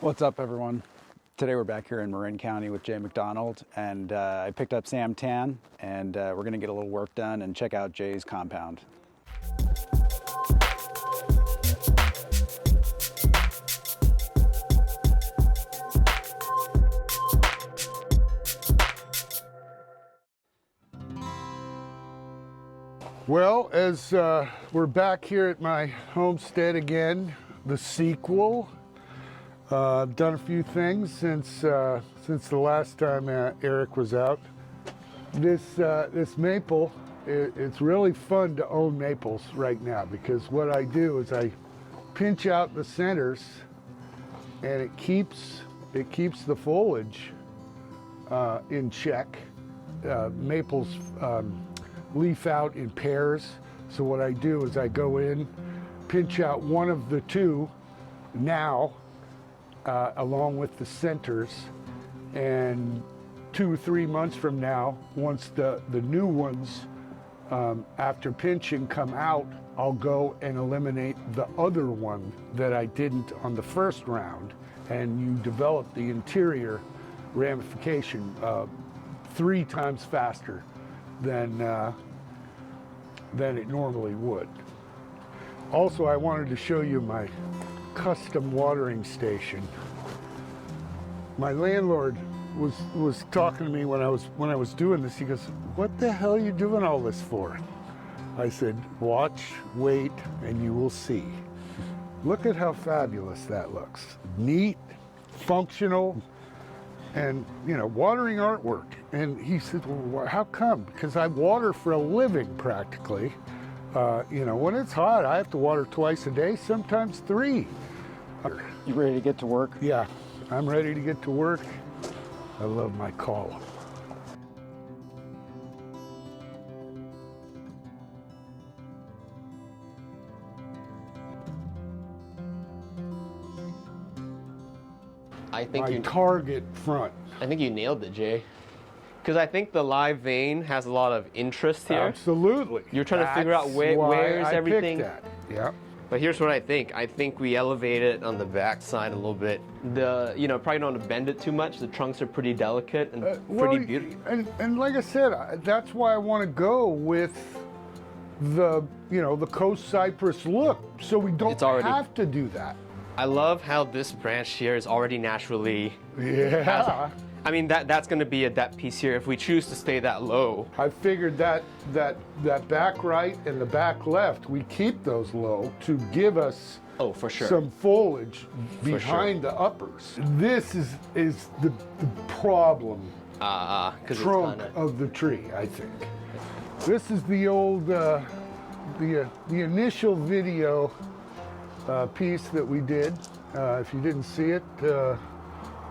What's up, everyone? Today we're back here in Marin County with Jay McDonald, and I picked up Sam Tan, and we're going to get a little work done and check out Jay's compound. Well, as we're back here at my homestead again, the sequel. I've done a few things since the last time Eric was out. This maple, it's really fun to own maples right now, because what I do is I pinch out the centers, and it keeps the foliage in check. Maples leaf out in pairs, so what I do is I go in, pinch out one of the two now, along with the centers, and 2 or 3 months from now, once the new ones after pinching come out, I'll go and eliminate the other one that I didn't on the first round, and you develop the interior ramification 3 times faster than it normally would. Also, I wanted to show you my custom watering station. My landlord was talking to me when I was doing this. He goes, "What the hell are you doing all this for?" I said, "Watch, wait, and you will see." Look at how fabulous that looks. Neat, functional, and watering artwork. And he said, "Well, how come?" Because I water for a living practically. When it's hot, I have to water twice a day, sometimes 3. You ready to get to work? Yeah, I'm ready to get to work. I love my column. I think my target front. I think you nailed it, Jay. Because I think the live vein has a lot of interest here. Absolutely. You're trying to figure out where's everything. Picked that. Yeah. But here's what I think. I think we elevate it on the back side a little bit. Probably don't want to bend it too much. The trunks are pretty delicate and pretty beautiful. And like I said, that's why I want to go with the coast cypress look, so we don't have to do that. I love how this branch here is already naturally. Yeah. I mean, that's going to be a depth piece here if we choose to stay that low. I figured that back right and the back left, we keep those low to give us for sure some foliage behind the uppers. This is the problem trunk of the tree, I think. This is the old the initial video piece that we did. If you didn't see it,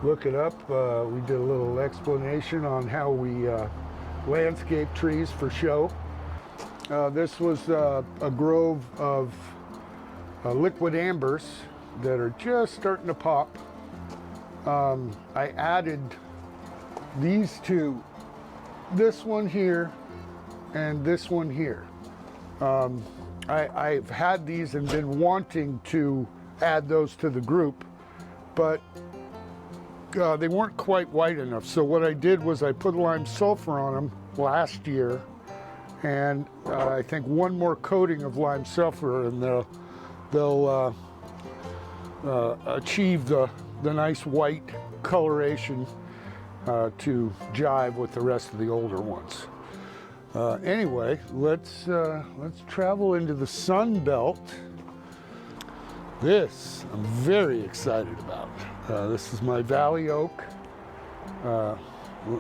look it up. We did a little explanation on how we landscape trees for show. This was a grove of liquid ambers that are just starting to pop. I added these two, this one here and this one here. I've had these and been wanting to add those to the group, but they weren't quite white enough. So what I did was I put lime sulfur on them last year, and I think one more coating of lime sulfur, and they'll achieve the nice white coloration to jive with the rest of the older ones. Anyway, let's travel into the Sun Belt. This I'm very excited about. This is my valley oak.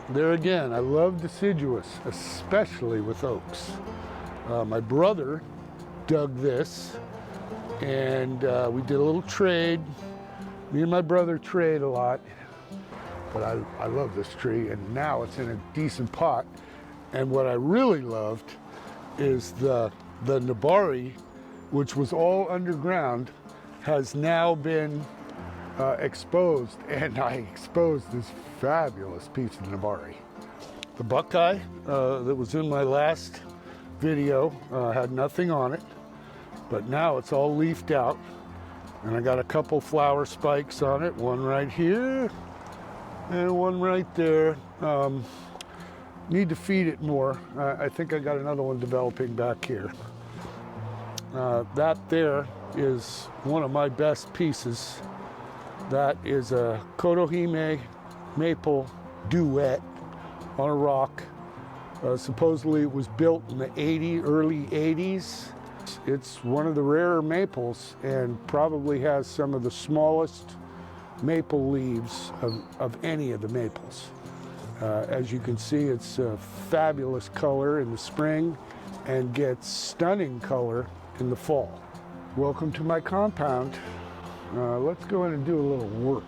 There again, I love deciduous, especially with oaks. My brother dug this, and we did a little trade. Me and my brother trade a lot, but I love this tree, and now it's in a decent pot. And what I really loved is the nebari, which was all underground, has now been exposed, and I exposed this fabulous piece of nebari. The Buckeye that was in my last video had nothing on it, but now it's all leafed out, And I got a couple flower spikes on it, one right here and one right there. Need to feed it more. I think I got another one developing back here. That there is one of my best pieces. That is a Kotohime maple duet on a rock. Supposedly it was built in the early 80s. It's one of the rarer maples and probably has some of the smallest maple leaves of any of the maples. As you can see, it's a fabulous color in the spring and gets stunning color in the fall. Welcome to my compound. Let's go in and do a little work.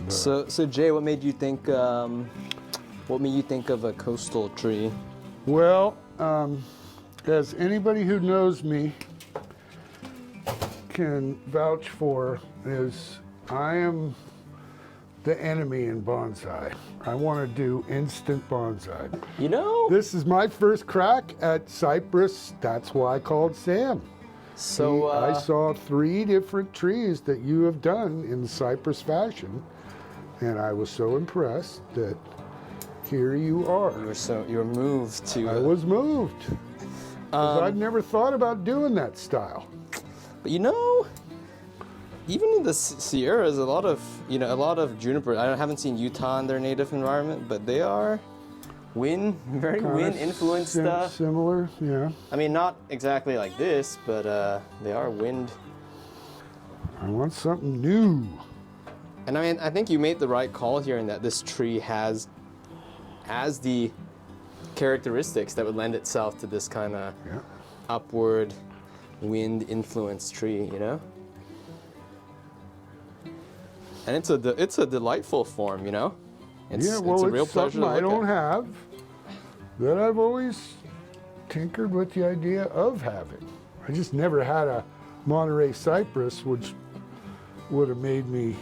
So Jay, what made you think of a coastal tree? Well, as anybody who knows me can vouch for, is I am the enemy in bonsai. I want to do instant bonsai. You know? This is my first crack at cypress. That's why I called Sam. So I saw 3 different trees that you have done in the cypress fashion, and I was so impressed that here you are. you were moved to. I was moved. 'Cause I'd never thought about doing that style. But you know, even in the Sierras, a lot of juniper. I haven't seen Utah in their native environment, but they are very wind influenced stuff. Similar, yeah. I mean, not exactly like this, but they are wind. I want something new. And I mean, I think you made the right call here in that this tree has the characteristics that would lend itself to this kind of upward wind influenced tree, you know? And it's a delightful form, you know? It's a real pleasure to look I don't at. have that I've always tinkered with the idea of having. I just never had a Monterey cypress, which would have made me,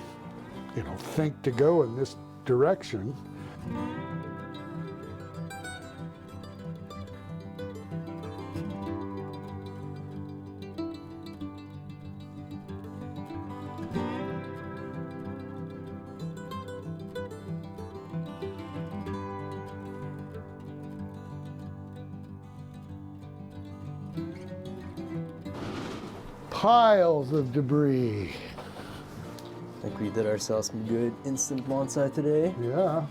think to go in this direction. Piles of debris. I think we did ourselves some good instant bonsai today. Yeah.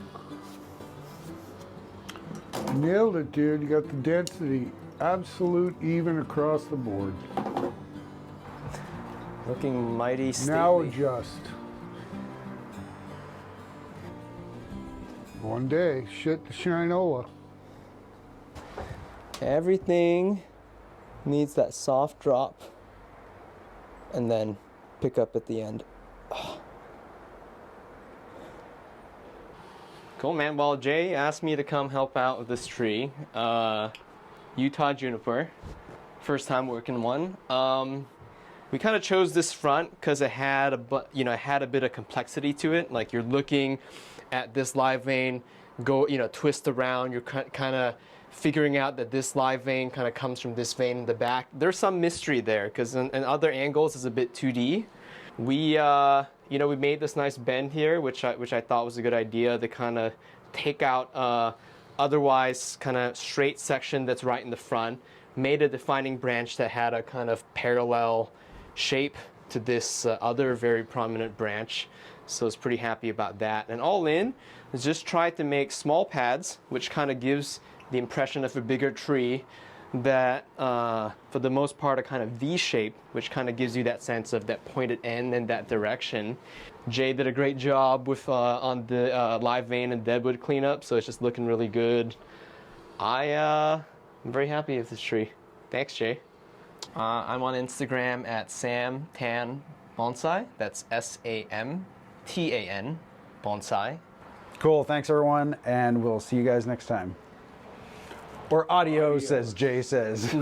Nailed it, dude. You got the density absolute even across the board. Looking mighty stately. Now adjust. One day, shit to Shinola. Everything needs that soft drop and then pick up at the end. Oh. Cool, man. Well, Jay asked me to come help out with this tree. Utah Juniper. First time working one. We kind of chose this front because it had a bit of complexity to it. Like you're looking at this live vein go, twist around. You're kind of figuring out that this live vein kind of comes from this vein in the back. There's some mystery there because in other angles it's a bit 2D. We made this nice bend here, which I thought was a good idea to kind of take out otherwise kind of straight section that's right in the front, made a defining branch that had a kind of parallel shape to this other very prominent branch. So I was pretty happy about that. And all in, is just try to make small pads, which kind of gives the impression of a bigger tree that for the most part are kind of V-shaped, which kind of gives you that sense of that pointed end in that direction. Jay did a great job with on the live vein and deadwood cleanup, so it's just looking really good. I'm very happy with this tree. Thanks, Jay. I'm on Instagram at samtan Bonsai. That's SAMTAN, Bonsai. Cool. Thanks, everyone. And we'll see you guys next time. Or adios, as Jay says.